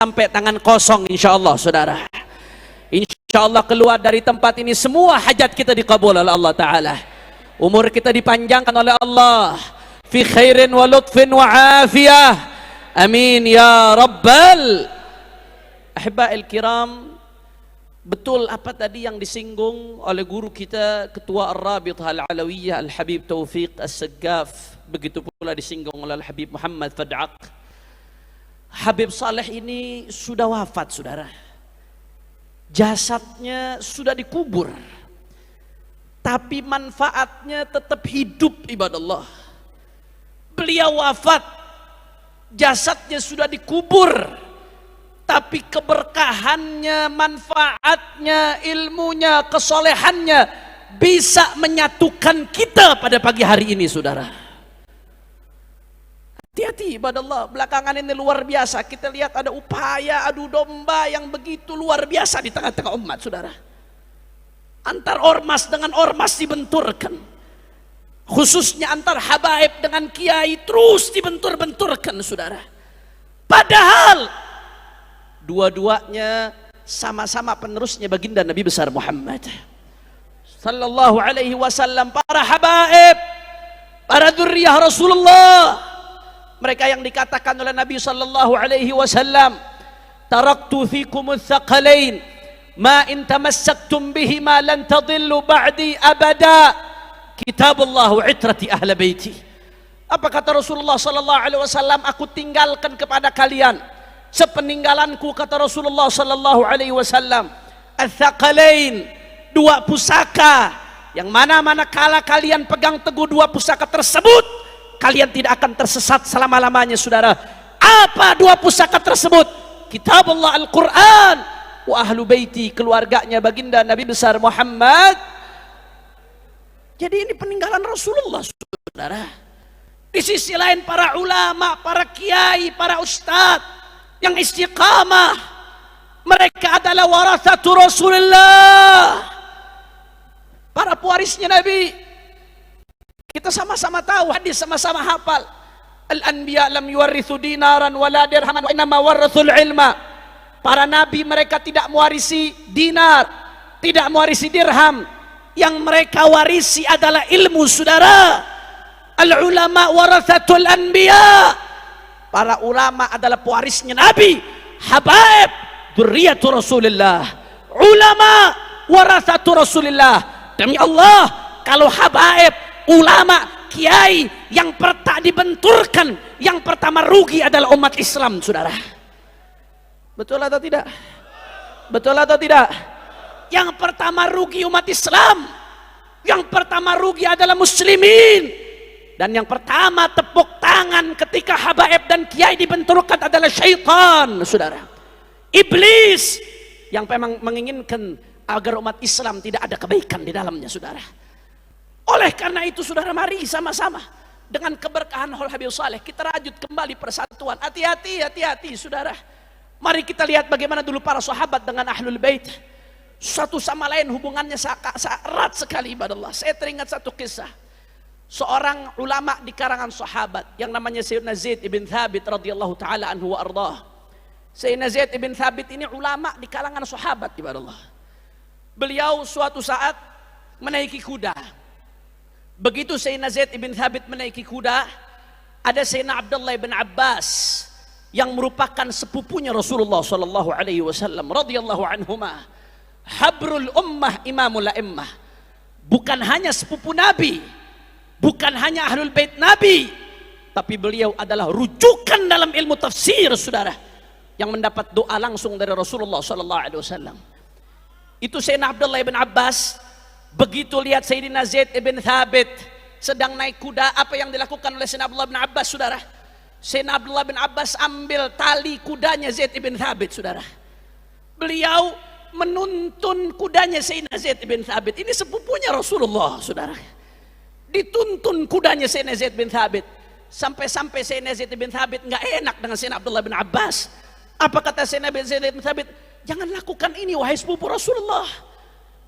sampai tangan kosong insyaallah saudara. Insyaallah keluar dari tempat ini semua hajat kita dikabul oleh Allah Ta'ala, umur kita dipanjangkan oleh Allah fi khairin wa lutfin wa afiyah, amin ya rabbal. Ahiba'il kiram, betul apa tadi yang disinggung oleh guru kita Ketua Ar-Rabithah Al-Alawiyah Al-Habib Taufiq As-Saggaf, begitu pula disinggung oleh Al-Habib Muhammad Fad'aq. Habib Saleh ini sudah wafat saudara, jasadnya sudah dikubur, tapi manfaatnya tetap hidup ibadallah. Beliau wafat, jasadnya sudah dikubur, tapi keberkahannya, manfaatnya, ilmunya, kesolehannya bisa menyatukan kita pada pagi hari ini saudara. Hati-hati ibadallah, belakangan ini luar biasa kita lihat ada upaya adu domba yang begitu luar biasa di tengah-tengah umat saudara. Antar ormas dengan ormas dibenturkan, khususnya antar habaib dengan kiai terus dibentur-benturkan saudara. Padahal dua-duanya sama-sama penerusnya baginda Nabi besar Muhammad sallallahu alaihi wasallam, para habaib, para dzurriyyah Rasulullah. Mereka yang dikatakan oleh Nabi sallallahu alaihi wasallam, taraktu fikumul thaqalain ma in tamassaktum bihima lan tadillu ba'di abada, kitabullah wa itrati ahli baiti. Apa kata Rasulullah sallallahu alaihi wasallam? Aku tinggalkan kepada kalian sepeninggalanku, kata Rasulullah sallallahu alaihi wasallam, ats-tsaqalain, dua pusaka yang mana kala kalian pegang teguh dua pusaka tersebut, kalian tidak akan tersesat selama-lamanya saudara. Apa dua pusaka tersebut? Kitabullah Al-Quran wa ahlu baiti, keluarganya baginda Nabi besar Muhammad. Jadi ini peninggalan Rasulullah saudara. Di sisi lain para ulama, para kiai, para ustadz yang istiqamah, mereka adalah warathatu Rasulullah, para pewarisnya Nabi. Kita sama-sama tahu hadis, sama-sama hafal, al-anbiya lam yuwarithu dinaran wala dirhaman wa innama warathul ilma. Para nabi mereka tidak mewarisi dinar, tidak mewarisi dirham, yang mereka warisi adalah ilmu saudara. Al-ulama warathatul anbiya, para ulama adalah pewarisnya nabi. Habaib dzurriyyatu Rasulillah, ulama warathatu Rasulillah. Demi Allah, kalau habaib, ulama, kiai yang tak dibenturkan, yang pertama rugi adalah umat Islam saudara. Betul atau tidak? Betul atau tidak? Yang pertama rugi umat Islam, yang pertama rugi adalah muslimin, dan yang pertama tepuk tangan ketika habaib dan kiai dibenturkan adalah syaitan saudara, iblis yang memang menginginkan agar umat Islam tidak ada kebaikan di dalamnya saudara. Oleh karena itu saudara, mari sama-sama dengan keberkahan Habib Saleh kita rajut kembali persatuan. Hati-hati saudara. Mari kita lihat bagaimana dulu para sahabat dengan ahlul bait, satu sama lain hubungannya erat sekali ibadallah. Saya teringat satu kisah, seorang ulama di karangan sahabat yang namanya Sayyidina Zaid ibn Thabit radhiyallahu taala anhu wa ardhah. Sayyidina Zaid ibn Thabit ini ulama di kalangan sahabat ibadallah. Beliau suatu saat menaiki kuda. Begitu Sayyidina Zaid ibn Thabit menaiki kuda, ada Sayyidina Abdullah ibn Abbas yang merupakan sepupunya Rasulullah sallallahu alaihi wasallam radhiyallahu anhuma, habrul ummah imamul a'immah. Bukan hanya sepupu Nabi, bukan hanya ahlul bait Nabi, tapi beliau adalah rujukan dalam ilmu tafsir saudara, yang mendapat doa langsung dari Rasulullah sallallahu alaihi wasallam. Itu Sayyidina Abdullah ibn Abbas. Begitu lihat Sayyidina Zaid ibn Thabit sedang naik kuda, apa yang dilakukan oleh Sayyidina Abdullah bin Abbas saudara? Sayyidina Abdullah bin Abbas ambil tali kudanya Zaid ibn Thabit saudara. Beliau menuntun kudanya Sayyidina Zaid ibn Thabit. Ini sepupunya Rasulullah saudara. Dituntun kudanya Sayyidina Zaid bin Thabit. Sampai-sampai Sayyidina Zaid bin Thabit nggak enak dengan Sayyidina Abdullah bin Abbas. Apa kata Sayyidina Zaid bin Thabit? Jangan lakukan ini wahai sepupu Rasulullah.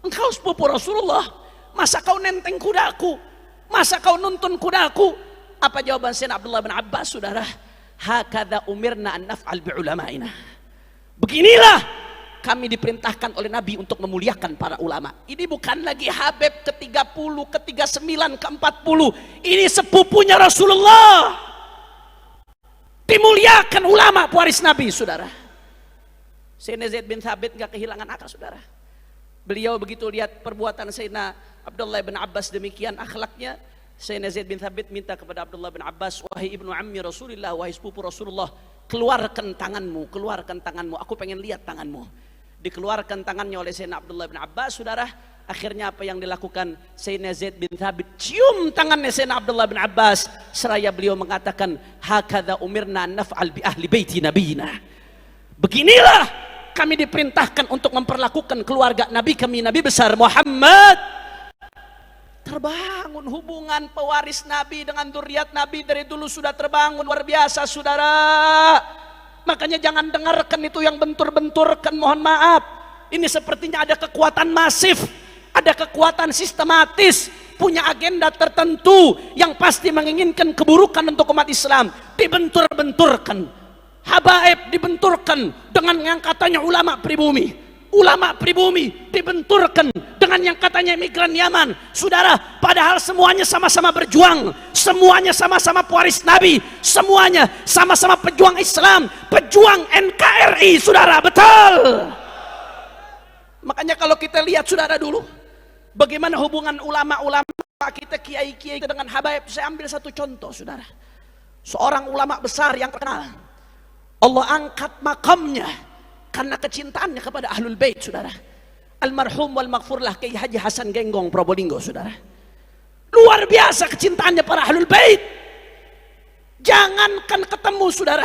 Engkau sepupu Rasulullah, masa kau nenteng kudaku, masa kau nuntun kudaku? Apa jawaban Sayyidina Abdullah bin Abbas saudara? Hakadha umirna an naf'al bi ulama'ina. Beginilah kami diperintahkan oleh Nabi untuk memuliakan para ulama. Ini bukan lagi Habib ke-30, ke-39, ke-40. Ini sepupunya Rasulullah. Dimuliakan ulama pewaris Nabi, saudara. Sayyidina Zaid bin Thabit gak kehilangan akal, saudara. Beliau begitu lihat perbuatan Sayyidina Abdullah bin Abbas demikian akhlaknya, Sayyidina Zaid bin Thabit minta kepada Abdullah bin Abbas, wahai ibnu ammi Rasulullah, wahai sepupu Rasulullah, keluarkan tanganmu, aku pengen lihat tanganmu. Dikeluarkan tangannya oleh Sayyidina Abdullah bin Abbas, saudara. Akhirnya apa yang dilakukan Sayyidina Zaid bin Thabit? Cium tangannya Sayyidina Abdullah bin Abbas, seraya beliau mengatakan, hakadha umirna naf'al bi ahli baiti nabiyina. Beginilah kami diperintahkan untuk memperlakukan keluarga Nabi kami, Nabi besar Muhammad. Terbangun hubungan pewaris Nabi dengan zuriat Nabi dari dulu sudah terbangun luar biasa, saudara. Makanya jangan dengarkan itu yang bentur-benturkan, mohon maaf. Ini sepertinya ada kekuatan masif, ada kekuatan sistematis, punya agenda tertentu yang pasti menginginkan keburukan untuk umat Islam. Dibentur-benturkan, habaib dibenturkan dengan yang katanya ulama pribumi. Ulama pribumi dibenturkan dengan yang katanya migran Yaman. Saudara, padahal semuanya sama-sama berjuang, semuanya sama-sama pewaris Nabi, semuanya sama-sama pejuang Islam, pejuang NKRI, saudara, betul. Makanya kalau kita lihat, saudara, dulu bagaimana hubungan ulama-ulama kita, kiai-kiai dengan habaib. Saya ambil satu contoh, saudara. Seorang ulama besar yang terkenal, Allah angkat makamnya karena kecintaannya kepada Ahlul Bait, saudara. Almarhum wal maghfurlah Kiai Haji Hasan Genggong Probolinggo, saudara. Luar biasa kecintaannya para Ahlul Bait. Jangankan ketemu, saudara,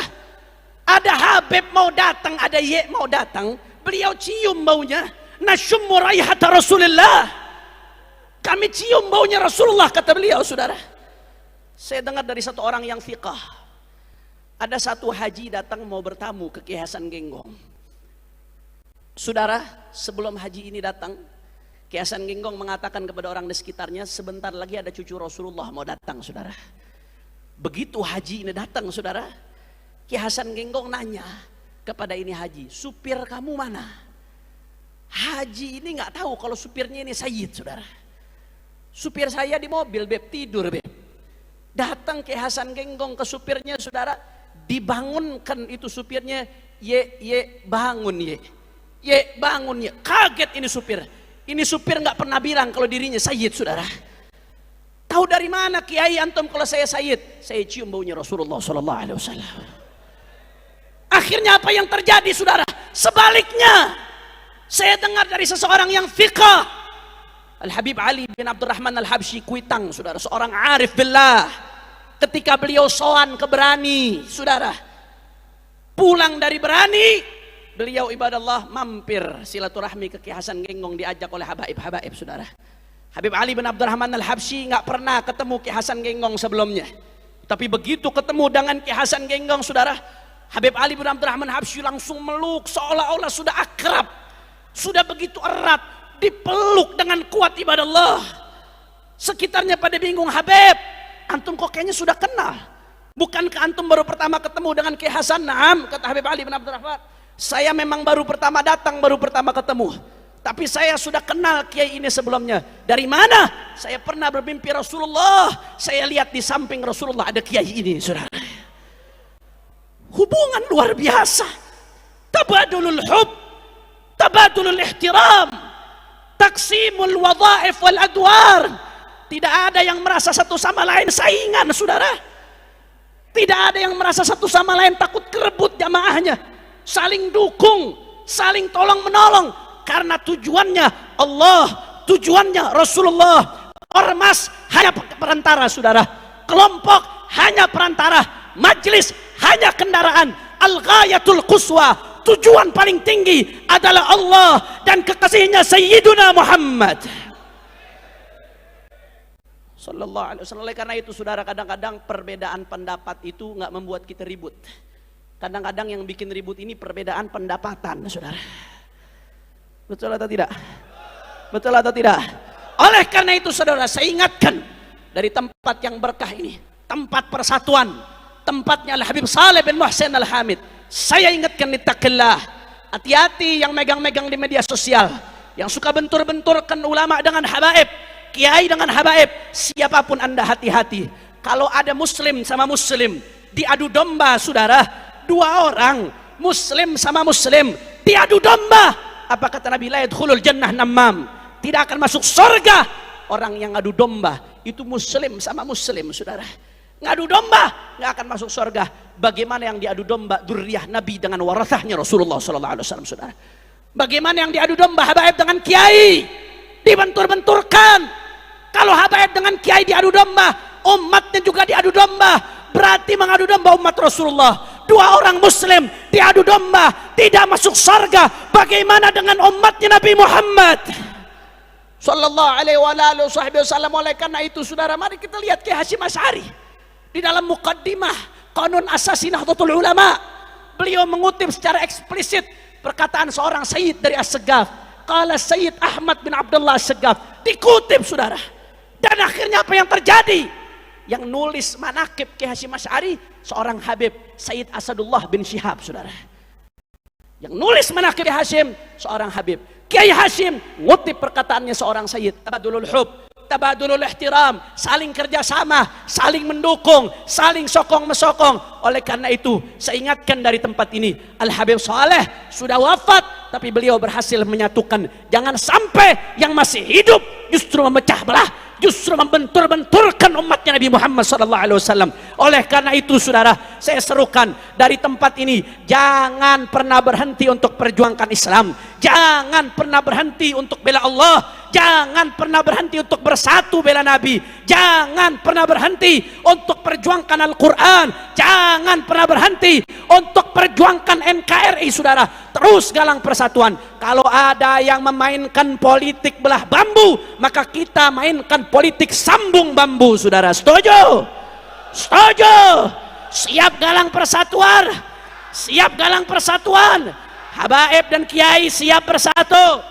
ada Habib mau datang, ada Ye mau datang, beliau cium baunya. Nasyummu raihata Rasulullah, kami cium baunya Rasulullah, kata beliau, saudara. Saya dengar dari satu orang yang fiqah, ada satu haji datang mau bertamu ke Kiai Hasan Genggong. Saudara, sebelum haji ini datang, Kiai Hasan Genggong mengatakan kepada orang di sekitarnya, sebentar lagi ada cucu Rasulullah mau datang, saudara. Begitu haji ini datang, saudara, Kiai Hasan Genggong nanya kepada ini haji, supir kamu mana? Haji ini nggak tahu kalau supirnya ini Sayyid, saudara. Supir saya di mobil, beb, tidur, beb. Datang Kiai Hasan Genggong ke supirnya, saudara, dibangunkan itu supirnya, ye bangun, ye bangun, ye. Kaget ini supir. Ini supir nggak pernah bilang kalau dirinya Sayyid, saudara. Tahu dari mana Kiai antum kalau saya Sayyid? Saya cium baunya Rasulullah Sallallahu Alaihi Wasallam. Akhirnya apa yang terjadi, saudara? Sebaliknya, saya dengar dari seseorang yang fiqah, Al Habib Ali bin Abdurrahman Al Habsyi Kuitang, saudara, seorang arif billah. Ketika beliau soan ke Berani, saudara, pulang dari Berani, beliau ibadallah mampir silaturahmi ke Kiai Hasan Genggong, diajak oleh habaib, saudara. Habib Ali bin Abdurrahman Al Habsyi nggak pernah ketemu Kiai Hasan Genggong sebelumnya, tapi begitu ketemu dengan Kiai Hasan Genggong, saudara, Habib Ali bin Abdurrahman Al Habsyi langsung meluk seolah-olah sudah akrab, sudah begitu erat, dipeluk dengan kuat, ibadallah. Sekitarnya pada bingung, Habib, antum kok kayaknya sudah kenal, bukankah antum baru pertama ketemu dengan Kiai Hasan? Naam, kata Habib Ali bin Abdurrahman, saya memang baru pertama datang, baru pertama ketemu, tapi saya sudah kenal Kiai ini sebelumnya. Dari mana? Saya pernah bermimpi Rasulullah, saya lihat di samping Rasulullah ada Kiai ini, saudara. Hubungan luar biasa, tabadulul hub, tabadulul ihtiram, taksimul wadhaif wal adwar. Tidak ada yang merasa satu sama lain saingan, saudara. Tidak ada yang merasa satu sama lain takut kerebut jamaahnya. Saling dukung, saling tolong menolong, karena tujuannya Allah, tujuannya Rasulullah. Ormas hanya perantara, saudara. Kelompok hanya perantara. Majlis hanya kendaraan. Al-ghayatul quswa, tujuan paling tinggi adalah Allah dan kekasihnya Sayyiduna Muhammad Sallallahu Alaihi Wasallam. Oleh karena itu, saudara, kadang-kadang perbedaan pendapat itu nggak membuat kita ribut. Kadang-kadang yang bikin ribut ini perbedaan pendapatan, saudara. Betul atau tidak? Betul atau tidak? Oleh karena itu, saudara, saya ingatkan dari tempat yang berkah ini, tempat persatuan, tempatnya Al Habib Saleh bin Muhsin Al Hamid. Saya ingatkan, ittaqillah. Hati-hati yang megang-megang di media sosial, yang suka bentur-benturkan ulama dengan habaib, kiai dengan habaib. Siapapun Anda, hati-hati. Kalau ada muslim sama muslim diadu domba, saudara, dua orang muslim sama muslim diadu domba, apa kata Nabi? La yadkhulul jannah namam, tidak akan masuk surga orang yang ngadu domba. Itu muslim sama muslim, saudara. Ngadu domba nggak akan masuk surga. Bagaimana yang diadu domba dzurriyyah Nabi dengan warathahnya Rasulullah sallallahu alaihi wasallam, saudara? Bagaimana yang diadu domba habaib dengan kiai, dibentur-benturkan. Kalau habaib dengan kiai diadu domba, umatnya juga diadu domba, berarti mengadu domba umat Rasulullah. Dua orang muslim diadu domba, tidak masuk surga. Bagaimana dengan umatnya Nabi Muhammad sallallahu alaihi wasallam? Oleh karena itu, saudara, mari kita lihat Kiai Hasyim Asy'ari di dalam muqaddimah Qanun Asasi Nahdlatul Ulama. Beliau mengutip secara eksplisit perkataan seorang Sayyid dari As-Saggaf. Qala Sayyid Ahmad bin Abdullah As-Saggaf. Dikutip, saudara. Dan akhirnya apa yang terjadi? Yang nulis manaqib Kiai Hasyim Asy'ari seorang Habib, Sayyid Asadullah bin Syihab, saudara. Yang nulis manaqib Kiai Hasyim seorang Habib. Kiai Hasyim ngutip perkataannya seorang Sayyid. Tabadulul hub, tabadulul ihtiram, saling kerjasama, saling mendukung, saling sokong mesokong. Oleh karena itu, saya ingatkan dari tempat ini, Al Habib Saleh sudah wafat, tapi beliau berhasil menyatukan. Jangan sampai yang masih hidup justru memecah belah, justru membentur-benturkan umatnya Nabi Muhammad SAW. Oleh karena itu, saudara, saya serukan dari tempat ini, jangan pernah berhenti untuk perjuangkan Islam, jangan pernah berhenti untuk bela Allah, jangan pernah berhenti untuk bersatu bela Nabi, jangan pernah berhenti untuk perjuangkan Al-Quran, jangan pernah berhenti untuk perjuangkan NKRI, saudara. Terus galang persatuan. Kalau ada yang memainkan politik belah bambu, maka kita mainkan politik sambung bambu, saudara. Setuju? Setuju? Siap galang persatuan? Siap galang persatuan? Habaib dan kiai siap bersatu,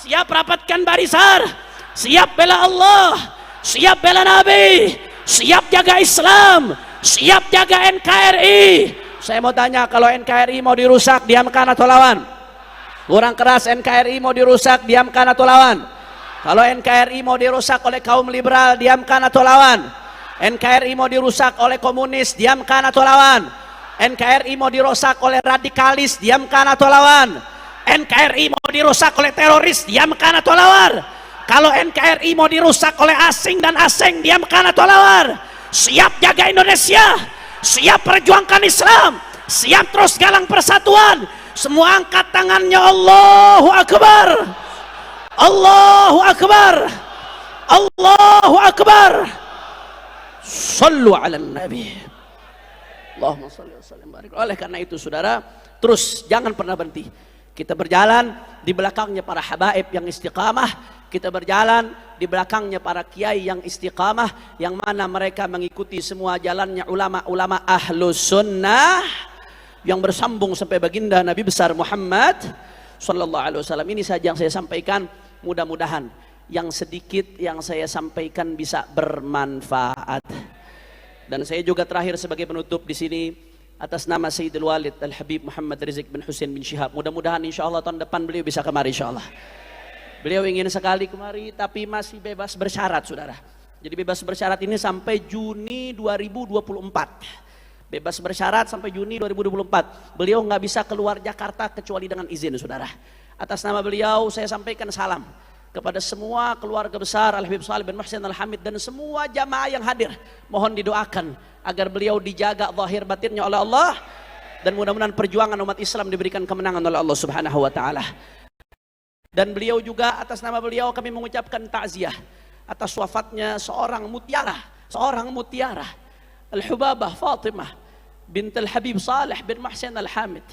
siap rapatkan barisan, siap bela Allah, siap bela Nabi, siap jaga Islam, siap jaga NKRI. Saya mau tanya, kalau NKRI mau dirusak, diamkan atau lawan? Kurang keras. NKRI mau dirusak, diamkan atau lawan? Kalau NKRI mau dirusak oleh kaum liberal, diamkan atau lawan? NKRI mau dirusak oleh komunis, diamkan atau lawan? NKRI mau dirusak oleh radikalis, diamkan atau lawan? NKRI mau dirusak oleh teroris, diamkan atau lawan? Kalau NKRI mau dirusak oleh asing dan asing, diamkan atau lawan? Siap jaga Indonesia, siap perjuangkan Islam, siap terus galang persatuan. Semua angkat tangannya. Allahu Akbar, Allahu Akbar, Allahu Akbar. Sallu ala Nabi. Allahumma salli wa sallim barik. Oleh karena itu, saudara, terus jangan pernah berhenti. Kita berjalan di belakangnya para habaib yang istiqamah, kita berjalan di belakangnya para kiai yang istiqamah, yang mana mereka mengikuti semua jalannya ulama-ulama ahlus sunnah yang bersambung sampai baginda Nabi besar Muhammad sallallahu alaihi wasallam. Ini saja yang saya sampaikan. Mudah-mudahan yang sedikit yang saya sampaikan bisa bermanfaat. Dan saya juga terakhir sebagai penutup di sini atas nama Sayyidul Walid Al Habib Muhammad Rizik bin Husain bin Syihab. Mudah-mudahan insyaallah tahun depan beliau bisa kemari insyaallah. Beliau ingin sekali kemari tapi masih bebas bersyarat, saudara. Jadi bebas bersyarat ini sampai Juni 2024. Bebas bersyarat sampai Juni 2024. Beliau nggak bisa keluar Jakarta kecuali dengan izin, saudara. Atas nama beliau saya sampaikan salam kepada semua keluarga besar Al Habib Saleh bin Muhsin Al Hamid dan semua jamaah yang hadir. Mohon didoakan agar beliau dijaga zahir batinnya oleh Allah, dan mudah-mudahan perjuangan umat Islam diberikan kemenangan oleh Allah Subhanahu wa taala. Dan beliau juga, atas nama beliau kami mengucapkan takziah atas wafatnya seorang mutiara Al-Hubabah Fatimah bint Al-Habib Saleh bin Muhsin Al-Hamid,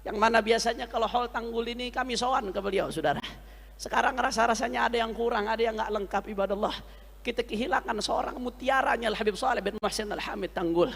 yang mana biasanya kalau haul Tanggul ini kami sowan ke beliau, saudara. Sekarang rasa-rasanya ada yang kurang, ada yang nggak lengkap, ibadallah. Kita kehilangan seorang mutiaranya Al-Habib Saleh bin Muhsin Al-Hamid Tanggul.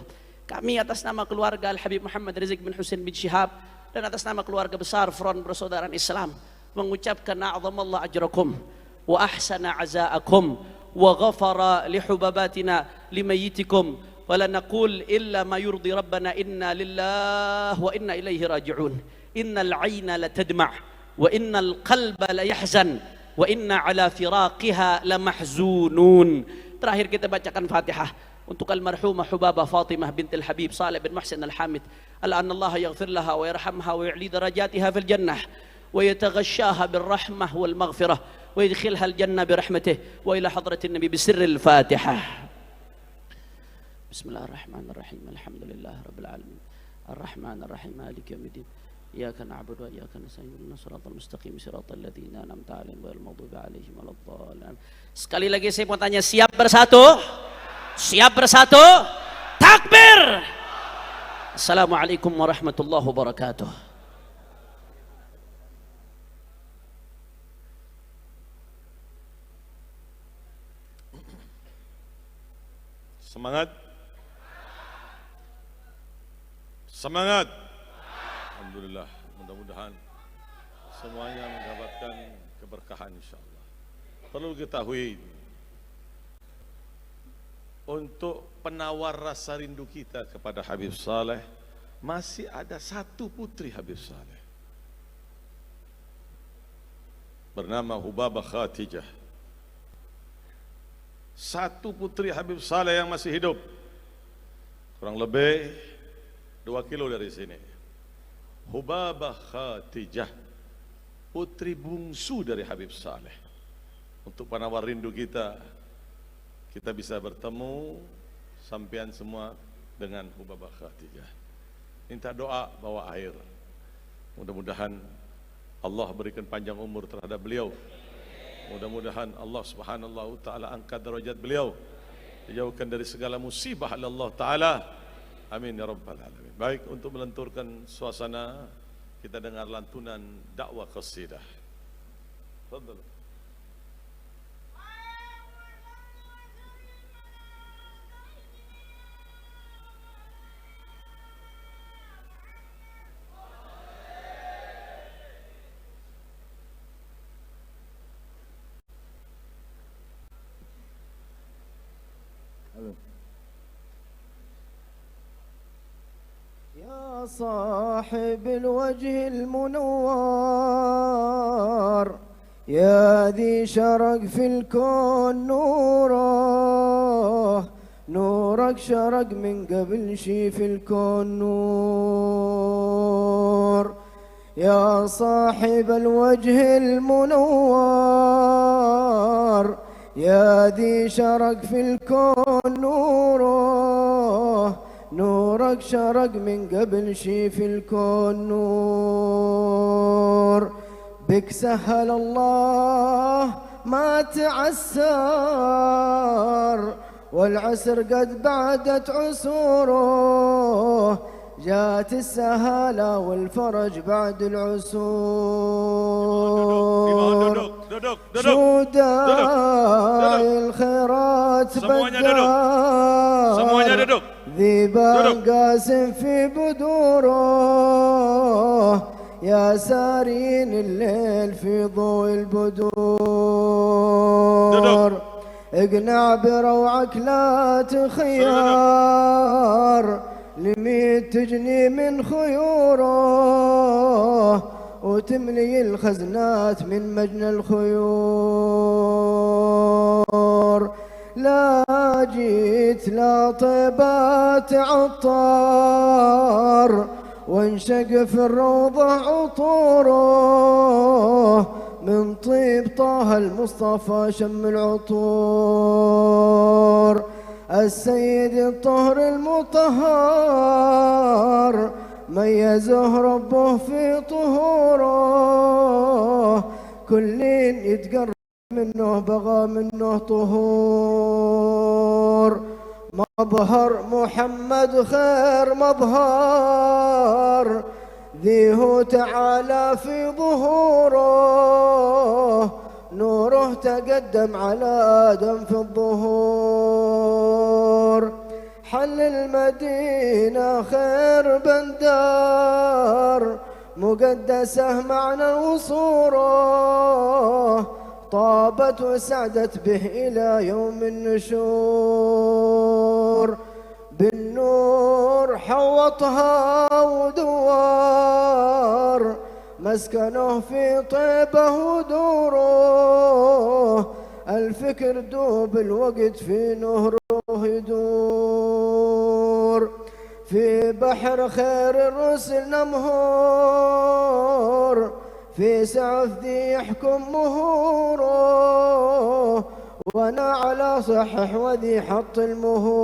Kami atas nama keluarga Al-Habib Muhammad Rizik bin Husain bin Syihab dan atas nama keluarga besar Front Persaudaraan Islam mengucapkan a'zamallahu ajrakum wa ahsana azaakum wa ghafara li hubabatina limayyitikum wa la naqul illa ma yurdi rabbana inna lillahi wa inna ilaihi raji'un. innal 'aina latadma' wa innal qalba layahzan wa inna 'ala firaqiha lamahzunun. Terakhir kita bacakan Fatihah untuk almarhumah Hubabah Fatimah bintil Habib Saleh bin Muhsin Al-Hamid. Alla yaghfir laha wa yarhamha wa yu'li darajatiha fil jannah wa yataghashaha bir rahmah wal maghfirah wa yadkhilha al jannah bi rahmatih wa ila hadratin nabi bi sirril Fatihah. Bismillahirrahmanirrahim. Alhamdulillah rabbil alamin. Arrahmanir rahim. Maliki yaumiddin. Iyyaka na'budu wa iyyaka nasta'in. Ihdinas siratal mustaqim. Siratal ladzina an'amta 'alaihim ghairil maghdubi 'alaihim waladdallin. Sekali lagi saya mau tanya, siap bersatu? Siap bersatu? Takbir. Assalamualaikum warahmatullahi wabarakatuh. Semangat. Semangat. Alhamdulillah, mudah-mudahan semuanya mendapatkan keberkahan insyaallah. Perlu ketahui, untuk penawar rasa rindu kita kepada Habib Saleh, masih ada satu putri Habib Saleh bernama Hubabah Khatijah. Satu putri Habib Saleh yang masih hidup, kurang lebih 2 kilo dari sini. Hubabah Khatijah, putri bungsu dari Habib Saleh. Untuk penawar rindu kita, kita bisa bertemu sampean semua dengan Hubabah Khatijah. Minta doa, bawa air. Mudah-mudahan Allah berikan panjang umur terhadap beliau. Mudah-mudahan Allah Subhanahu wa taala angkat derajat beliau, dijauhkan dari segala musibah oleh Allah taala. Amin ya rabbal alamin. Baik, untuk melenturkan suasana, kita dengar lantunan dakwah qasidah. Tafadhal. يا صاحب الوجه المنور، يا ذي شرق في الكون نوره، نورك شرق من قبل شي في الكون نور. يا صاحب الوجه المنور، يا ذي شرق في الكون نوره، نورك شرق من قبل شي في الكون نور. بك سهل الله ما تعسر، والعسر قد بعدت عسوره، جات السهالة والفرج بعد العسور. شوداي الخيرات بدار، ذيبان قاسم في بدوره، يا سارين الليل في ضوء البدور. اقنع بروعك لا تخيار، لميت تجني من خيوره، وتملي الخزنات من مجنى الخيور. لا جيت لا طيبات عطار، وانشق في الروضة عطوره، من طيب طه المصطفى شم العطور. السيد الطهر المطهر، ميزه ربه في طهوره، كل يتقرب منه بغى منه طهور. مظهر محمد خير مظهر، ذي هو تعالى في ظهوره، نوره تقدم على آدم في الظهور. حل المدينة خير بندار، مقدسة معنى وصوره، طابت وسعدت به إلى يوم النشور. بالنور حوطها ودوار مسكنه في طيبه ودوره الفكر دوب الوقت في نهره يدور في بحر خير الرسل نمهور في سعف ذي يحكم مهوره وانا على صحح وذي حط المهور